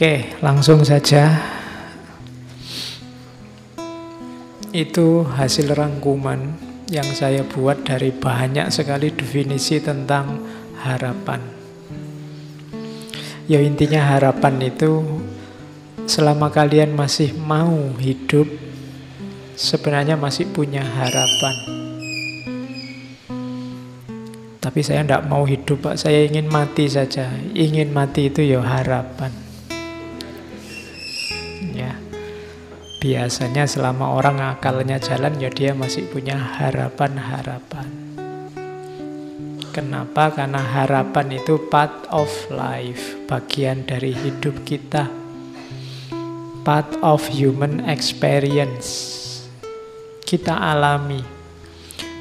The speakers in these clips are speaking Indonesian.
Oke, langsung saja. Itu hasil rangkuman yang saya buat dari banyak sekali definisi tentang harapan. Ya intinya harapan itu selama kalian masih mau hidup, sebenarnya masih punya harapan. Tapi saya tidak mau hidup, Pak. Saya ingin mati saja. Ingin mati itu ya harapan. Ya. Biasanya selama orang akalnya jalan, ya dia masih punya harapan-harapan. Kenapa? Karena harapan itu part of life, bagian dari hidup kita. Part of human experience. Kita alami.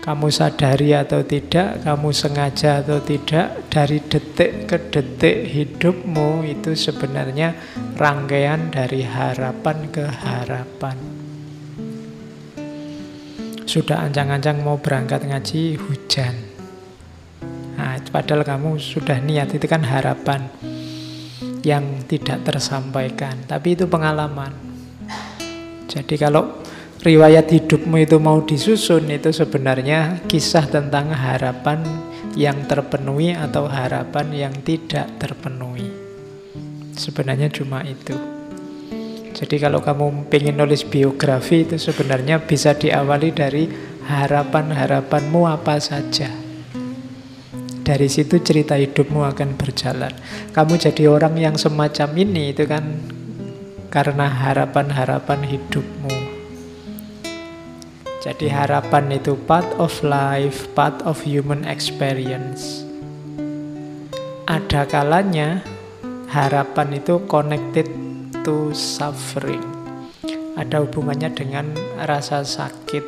Kamu sadari atau tidak, kamu sengaja atau tidak, dari detik ke detik hidupmu itu sebenarnya rangkaian dari harapan ke harapan. Sudah ancang-ancang mau berangkat ngaji, hujan. Nah, padahal kamu sudah niat, itu kan harapan yang tidak tersampaikan. Tapi itu pengalaman. Jadi kalau riwayat hidupmu itu mau disusun, itu sebenarnya kisah tentang harapan yang terpenuhi atau harapan yang tidak terpenuhi. Sebenarnya cuma itu. Jadi kalau kamu pengen nulis biografi, itu sebenarnya bisa diawali dari harapan-harapanmu apa saja. Dari situ cerita hidupmu akan berjalan. Kamu jadi orang yang semacam ini, itu kan karena harapan-harapan hidupmu. Jadi harapan itu part of life, part of human experience. Ada kalanya harapan itu connected to suffering. Ada hubungannya dengan rasa sakit,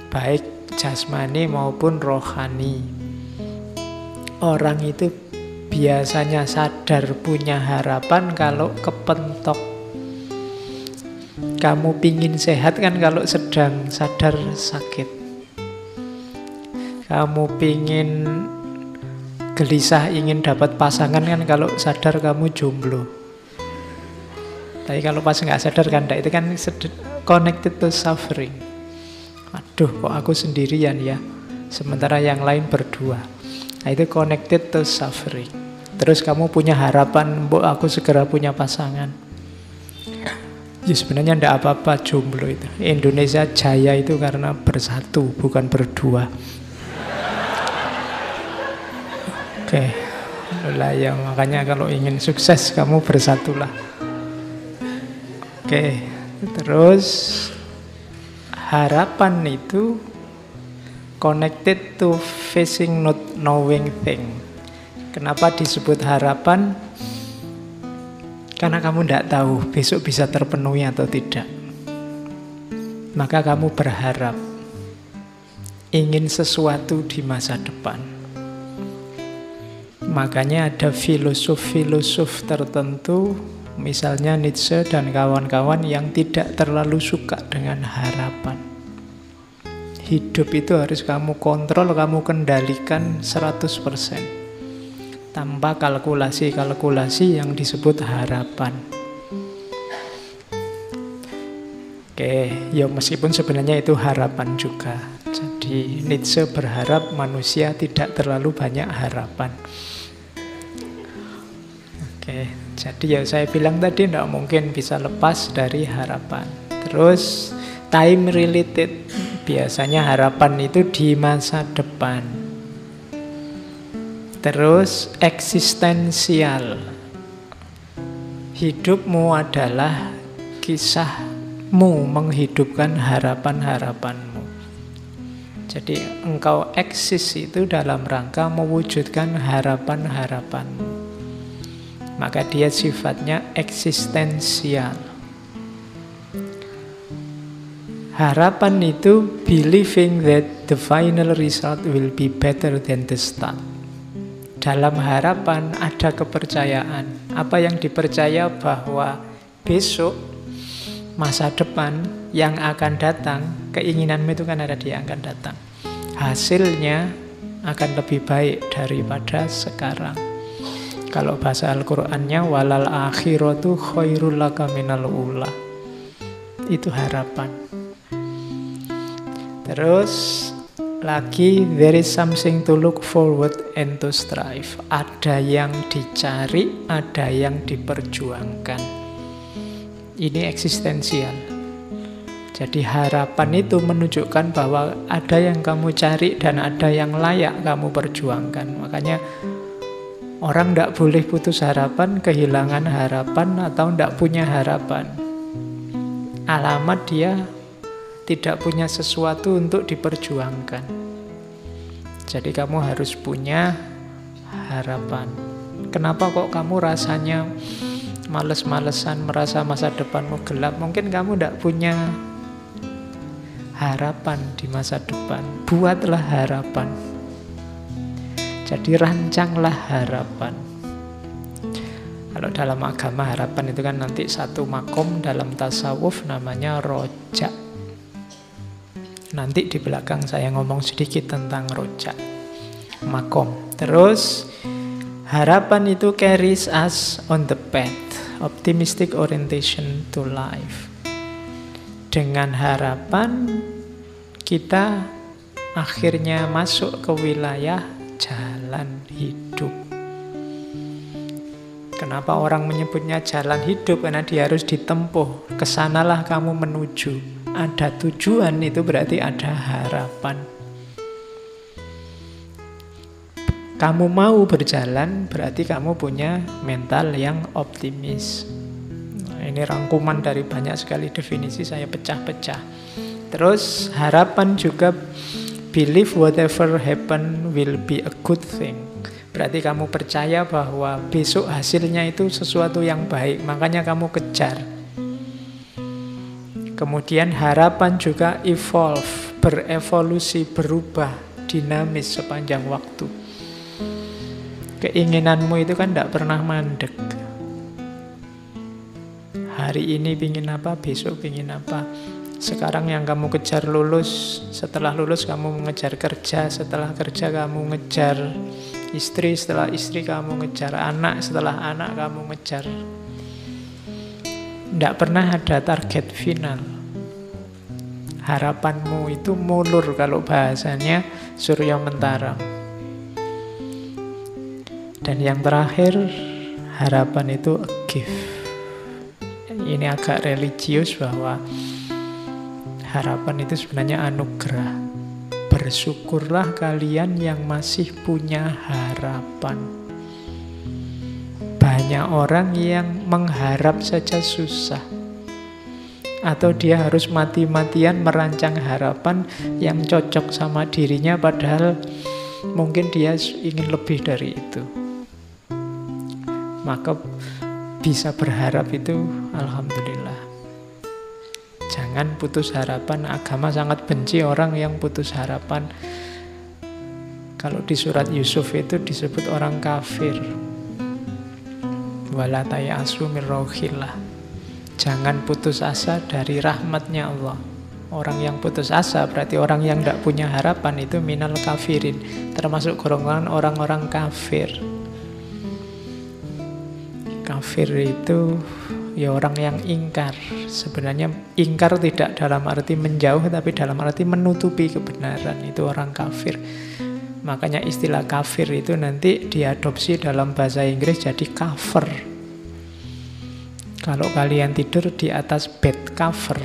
baik jasmani maupun rohani. Orang itu biasanya sadar punya harapan kalau kepentok. Kamu pingin sehat kan kalau sedang sadar sakit. Kamu pingin gelisah ingin dapat pasangan kan kalau sadar kamu jomblo. Tapi kalau pas nggak sadar kan itu kan connected to suffering. Aduh, kok aku sendirian ya, sementara yang lain berdua. Nah, itu connected to suffering. Terus kamu punya harapan, mbok aku segera punya pasangan. Ya sebenarnya tidak apa-apa jomblo itu. Indonesia jaya itu karena bersatu, bukan berdua. Oke. Lah ya makanya kalau ingin sukses kamu bersatulah. Oke. Terus harapan itu connected to facing not knowing thing. Kenapa disebut harapan? Karena kamu tidak tahu besok bisa terpenuhi atau tidak. Maka kamu berharap ingin sesuatu di masa depan. Makanya ada filosof-filosof tertentu, misalnya Nietzsche dan kawan-kawan yang tidak terlalu suka dengan harapan. Hidup itu harus kamu kontrol, kamu kendalikan 100%. Tanpa kalkulasi-kalkulasi yang disebut harapan. Oke, ya meskipun sebenarnya itu harapan juga. Jadi Nietzsche berharap manusia tidak terlalu banyak harapan. Oke, jadi ya saya bilang tadi tidak mungkin bisa lepas dari harapan. Terus time related. Biasanya harapan itu di masa depan. Terus eksistensial. Hidupmu adalah kisahmu menghidupkan harapan-harapanmu. Jadi engkau eksis itu dalam rangka mewujudkan harapan-harapanmu. Maka dia sifatnya eksistensial. Harapan itu believing that the final result will be better than the start. Dalam harapan ada kepercayaan. Apa yang dipercaya bahwa besok, masa depan yang akan datang, keinginanmu itu kan ada di yang akan datang. Hasilnya akan lebih baik daripada sekarang. Kalau bahasa Al-Qur'annya walal akhiratu khairul laka minal ula. Itu harapan. Terus lagi, there is something to look forward and to strive. Ada yang dicari, ada yang diperjuangkan. Ini eksistensial. Jadi harapan itu menunjukkan bahwa ada yang kamu cari dan ada yang layak kamu perjuangkan. Makanya orang tidak boleh putus harapan, kehilangan harapan, atau tidak punya harapan. Alamat dia tidak punya sesuatu untuk diperjuangkan. Jadi kamu harus punya harapan. Kenapa kok kamu rasanya males-malesan, merasa masa depanmu gelap? Mungkin kamu tidak punya harapan di masa depan. Buatlah harapan. Jadi rancanglah harapan. Kalau dalam agama harapan itu kan nanti satu makom dalam tasawuf namanya roja. Nanti di belakang saya ngomong sedikit tentang roja, makom. Terus harapan itu carries us on the path, optimistic orientation to life. Dengan harapan kita akhirnya masuk ke wilayah jalan hidup. Kenapa orang menyebutnya jalan hidup? Karena dia harus ditempuh. Kesanalah kamu menuju. Ada tujuan, itu berarti ada harapan. Kamu mau berjalan, berarti kamu punya mental yang optimis. Ini rangkuman dari banyak sekali definisi, saya pecah-pecah. Terus harapan juga believe whatever happen will be a good thing. Berarti kamu percaya bahwa besok hasilnya itu sesuatu yang baik, makanya kamu kejar. Kemudian harapan juga evolve, berevolusi, berubah, dinamis sepanjang waktu. Keinginanmu itu kan tidak pernah mandek. Hari ini pingin apa, besok pingin apa. Sekarang yang kamu kejar lulus, setelah lulus kamu mengejar kerja, setelah kerja kamu ngejar istri, setelah istri kamu ngejar anak, setelah anak kamu ngejar. Tidak pernah ada target final. Harapanmu itu mulur kalau bahasanya Surya Mentarang. Dan yang terakhir, harapan itu a gift. Ini agak religius bahwa harapan itu sebenarnya anugerah. Bersyukurlah kalian yang masih punya harapan. Banyak orang yang mengharap saja susah. Atau dia harus mati-matian merancang harapan yang cocok sama dirinya, padahal mungkin dia ingin lebih dari itu. Maka bisa berharap itu alhamdulillah. Jangan putus harapan. Agama sangat benci orang yang putus harapan. Kalau di surat Yusuf itu disebut orang kafir. Wala tayasu min rauhillah. Jangan putus asa dari rahmatnya Allah. Orang yang putus asa berarti orang yang tidak punya harapan, itu minal kafirin, termasuk golongan orang-orang kafir. Kafir itu ya orang yang ingkar. Sebenarnya ingkar tidak dalam arti menjauh, tapi dalam arti menutupi kebenaran. Itu orang kafir. Makanya istilah kafir itu nanti diadopsi dalam bahasa Inggris jadi cover. Kalau kalian tidur di atas bed cover,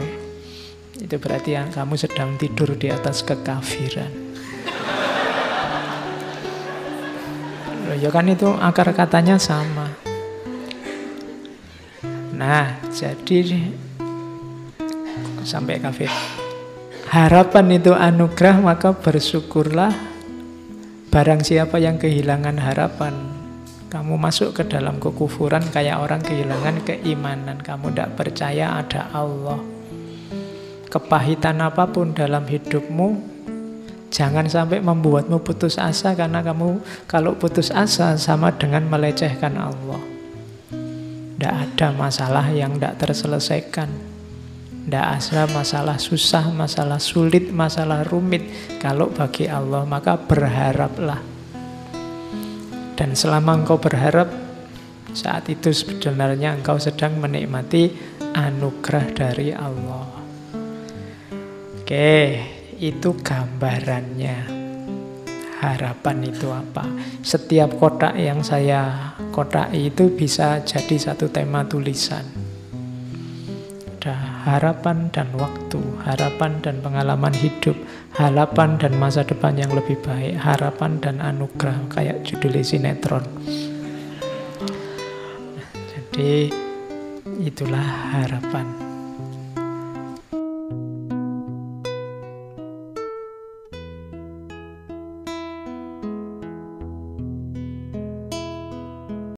itu berarti kamu sedang tidur di atas kekafiran. Ya kan itu akar katanya sama. Nah, jadi sampai kafir. Harapan itu anugerah, maka bersyukurlah. Barang siapa yang kehilangan harapan, kamu masuk ke dalam kekufuran kayak orang kehilangan keimanan. Kamu tidak percaya ada Allah. Kepahitan apapun dalam hidupmu, jangan sampai membuatmu putus asa, karena kamu kalau putus asa sama dengan melecehkan Allah. Tidak ada masalah yang tidak terselesaikan. Tidak ada masalah susah, masalah sulit, masalah rumit. Kalau bagi Allah, maka berharaplah. Dan selama engkau berharap, Saat itu sebenarnya engkau sedang menikmati anugerah dari Allah. Oke, itu gambarannya. Harapan itu apa? Setiap kotak yang saya kotaki itu bisa jadi satu tema tulisan. Ada harapan dan waktu, harapan dan pengalaman hidup, harapan dan masa depan yang lebih baik, harapan dan anugerah, kayak judul sinetron. Jadi itulah harapan.